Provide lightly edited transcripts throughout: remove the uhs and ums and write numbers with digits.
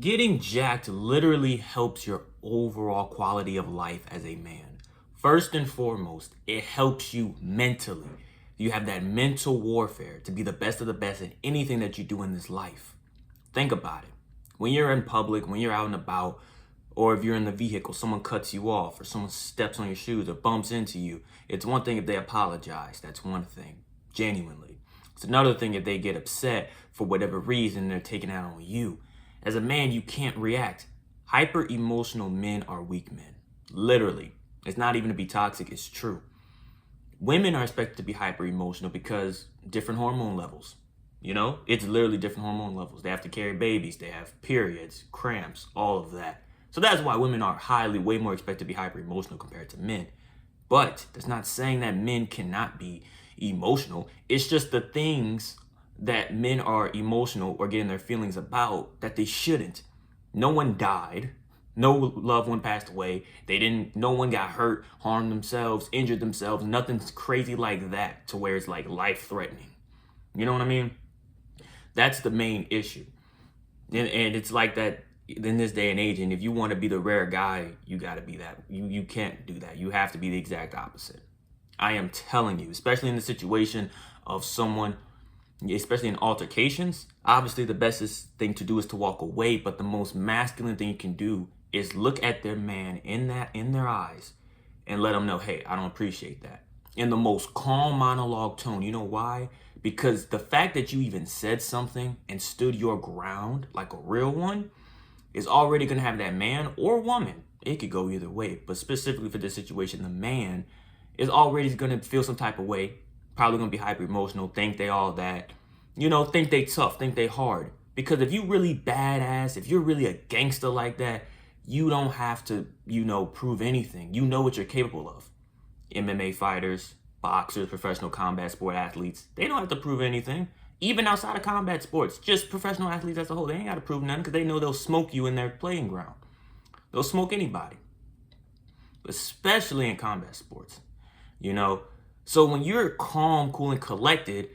Getting jacked literally helps your overall quality of life as a man. First and foremost, it helps you mentally. You have that mental warfare to be the best of the best in anything that you do in this life. Think about it. When you're in public, when you're out and about, or if you're in the vehicle, someone cuts you off, or someone steps on your shoes or bumps into you, it's one thing if they apologize. That's one thing, genuinely. It's another thing if they get upset for whatever reason and they're taking out on you. As a man, you can't react. Hyper emotional men are weak men. Literally. It's not even to be toxic, it's true. Women are expected to be hyper emotional because different hormone levels. It's literally different hormone levels. They have to carry babies, they have periods, cramps, all of that. So that's why women are way more expected to be hyper emotional compared to men. But that's not saying that men cannot be emotional. It's just the things that men are emotional or getting their feelings about that they shouldn't. No one died. No loved one passed away. No one got hurt, harmed themselves, injured themselves. Nothing's crazy like that to where it's like life threatening. You know what I mean? That's the main issue. And it's like that in this day and age. And if you want to be the rare guy, you got to be that. You can't do that. You have to be the exact opposite. I am telling you, especially in the situation of someone, especially in altercations, obviously the bestest thing to do is to walk away. But the most masculine thing you can do is look at their man in their eyes and let them know, hey, I don't appreciate that. In the most calm monologue tone. You know why? Because the fact that you even said something and stood your ground like a real one is already going to have that man or woman, it could go either way, but specifically for this situation, the man is already going to feel some type of way, probably going to be hyper emotional, think they all that, think they tough, think they hard. Because if you really badass, if you're really a gangster like that, you don't have to, prove anything. You know what you're capable of. MMA fighters, boxers, professional combat sport athletes, they don't have to prove anything. Even outside of combat sports, just professional athletes as a whole, they ain't got to prove nothing because they know they'll smoke you in their playing ground. They'll smoke anybody, especially in combat sports, So when you're calm, cool, and collected,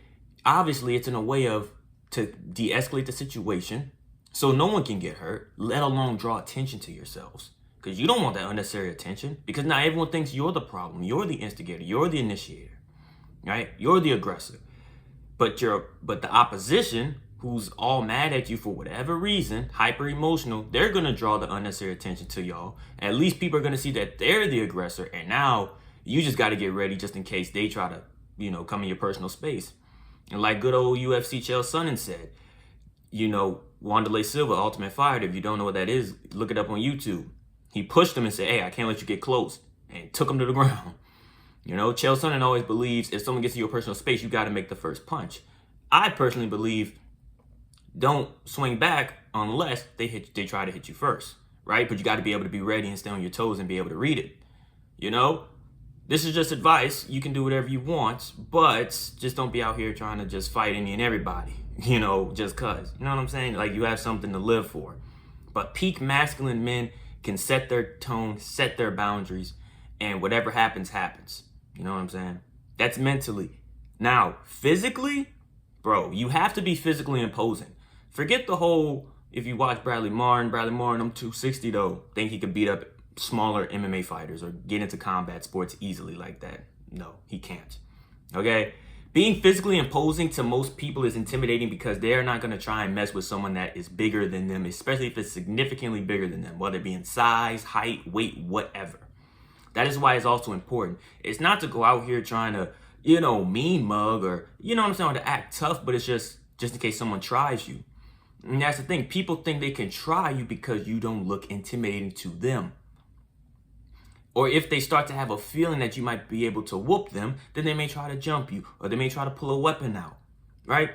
obviously it's in a way of to de-escalate the situation so no one can get hurt, let alone draw attention to yourselves. Because you don't want that unnecessary attention, because now everyone thinks you're the problem, you're the instigator, you're the initiator, right? You're the aggressor. But the opposition, who's all mad at you for whatever reason, hyper emotional, they're gonna draw the unnecessary attention to y'all. At least people are gonna see that they're the aggressor, and now you just got to get ready just in case they try to, come in your personal space. And like good old UFC Chael Sonnen said, Wanderlei Silva, Ultimate Fighter, if you don't know what that is, look it up on YouTube. He pushed him and said, hey, I can't let you get close, and took him to the ground. Chael Sonnen always believes if someone gets to your personal space, you got to make the first punch. I personally believe don't swing back unless they try to hit you first, right? But you got to be able to be ready and stay on your toes and be able to read it. This is just advice. You can do whatever you want, but just don't be out here trying to just fight any and everybody, just cause. You know what I'm saying? Like, you have something to live for. But peak masculine men can set their tone, set their boundaries, and whatever happens, happens. You know what I'm saying? That's mentally. Now, physically, bro, you have to be physically imposing. Forget the whole, if you watch Bradley Martin, I'm 260 though, think he could beat up smaller MMA fighters or get into combat sports easily like that. No, he can't. Okay? Being physically imposing to most people is intimidating because they're not going to try and mess with someone that is bigger than them, especially if it's significantly bigger than them, whether it be in size, height, weight, whatever. That is why it's also important. It's not to go out here trying to, mean mug or, to act tough, but it's just in case someone tries you. And that's the thing. People think they can try you because you don't look intimidating to them. Or if they start to have a feeling that you might be able to whoop them, then they may try to jump you, or they may try to pull a weapon out, right?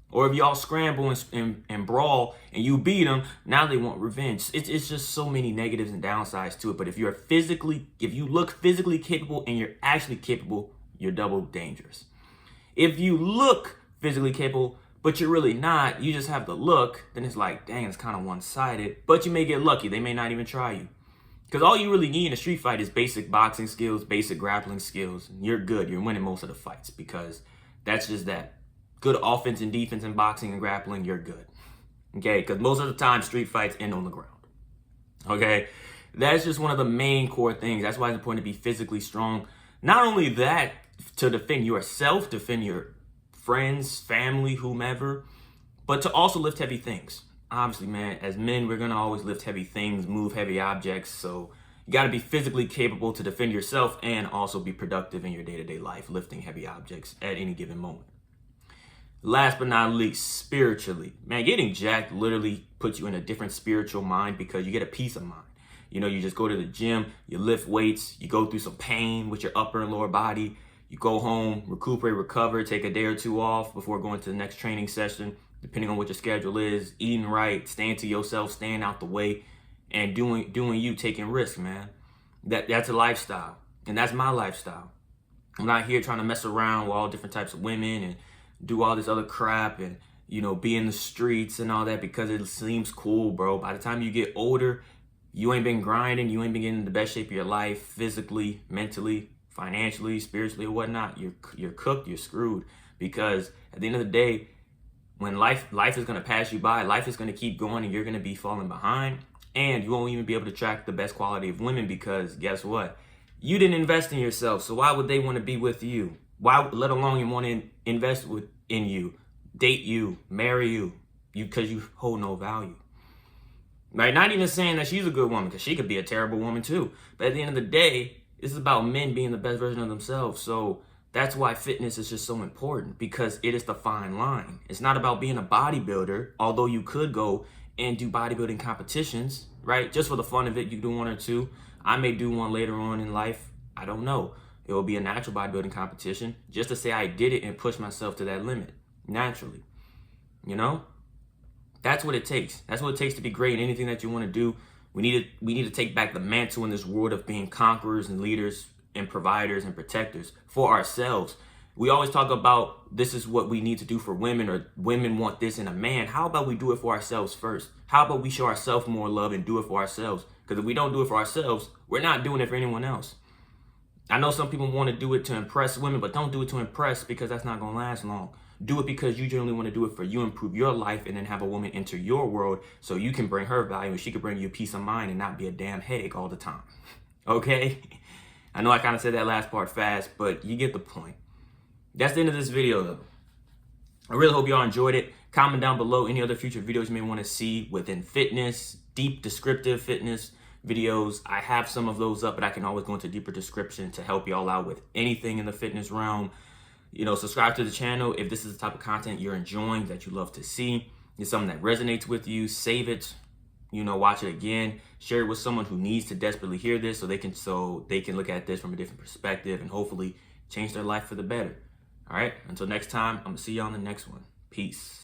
Or if y'all scramble and brawl and you beat them, now they want revenge. It's just so many negatives and downsides to it. But if you look physically capable and you're actually capable, you're double dangerous. If you look physically capable, but you're really not, you just have the look, then it's like, dang, it's kind of one-sided. But you may get lucky. They may not even try you. Because all you really need in a street fight is basic boxing skills, basic grappling skills. And you're good. You're winning most of the fights because that's just that. Good offense and defense in boxing and grappling, you're good. Okay, because most of the time street fights end on the ground. Okay, that's just one of the main core things. That's why it's important to be physically strong. Not only that, to defend yourself, defend your friends, family, whomever, but to also lift heavy things. Obviously, man, as men, we're gonna always lift heavy things, move heavy objects. So you gotta be physically capable to defend yourself and also be productive in your day-to-day life, lifting heavy objects at any given moment. Last but not least, spiritually. Man, getting jacked literally puts you in a different spiritual mind because you get a peace of mind. You know, you just go to the gym, you lift weights, you go through some pain with your upper and lower body, you go home, recuperate, recover, take a day or two off before going to the next training session, depending on what your schedule is, eating right, staying to yourself, staying out the way, and doing you, taking risks, man. That's a lifestyle, and that's my lifestyle. I'm not here trying to mess around with all different types of women and do all this other crap and, you know, be in the streets and all that because it seems cool, bro. By the time you get older, you ain't been grinding, you ain't been getting the best shape of your life, physically, mentally, financially, spiritually, or whatnot. You're cooked, you're screwed. Because at the end of the day, when life is gonna pass you by, life is gonna keep going and you're gonna be falling behind. And you won't even be able to attract the best quality of women because guess what? You didn't invest in yourself, so why would they want to be with you? Why, let alone you want to invest in you, date you, marry you, because you hold no value. Right? Not even saying that she's a good woman, because she could be a terrible woman too. But at the end of the day, this is about men being the best version of themselves. So that's why fitness is just so important, because it is the fine line. It's not about being a bodybuilder, although you could go and do bodybuilding competitions, right? Just for the fun of it, you do one or two. I may do one later on in life. I don't know. It will be a natural bodybuilding competition just to say I did it and push myself to that limit naturally. You know? That's what it takes. That's what it takes to be great in anything that you want to do. We need to take back the mantle in this world of being conquerors and leaders and providers and protectors for ourselves. We always talk about this is what we need to do for women, or women want this in a man. How about we do it for ourselves first? How about we show ourselves more love and do it for ourselves? Because if we don't do it for ourselves, we're not doing it for anyone else. I know some people want to do it to impress women, but don't do it to impress, because that's not going to last long. Do it because you generally want to do it for you, improve your life, and then have a woman enter your world so you can bring her value and she can bring you peace of mind and not be a damn headache all the time. Okay? I know I kind of said that last part fast, but you get the point. That's the end of this video, though. I really hope y'all enjoyed it. Comment down below any other future videos you may want to see within fitness, deep descriptive fitness videos. I have some of those up, but I can always go into deeper description to help y'all out with anything in the fitness realm. You know, subscribe to the channel if this is the type of content you're enjoying, that you love to see. It's something that resonates with you. Save it, you know, watch it again. Share it with someone who needs to desperately hear this so they can look at this from a different perspective and hopefully change their life for the better. All right, until next time, I'm gonna see you on the next one. Peace.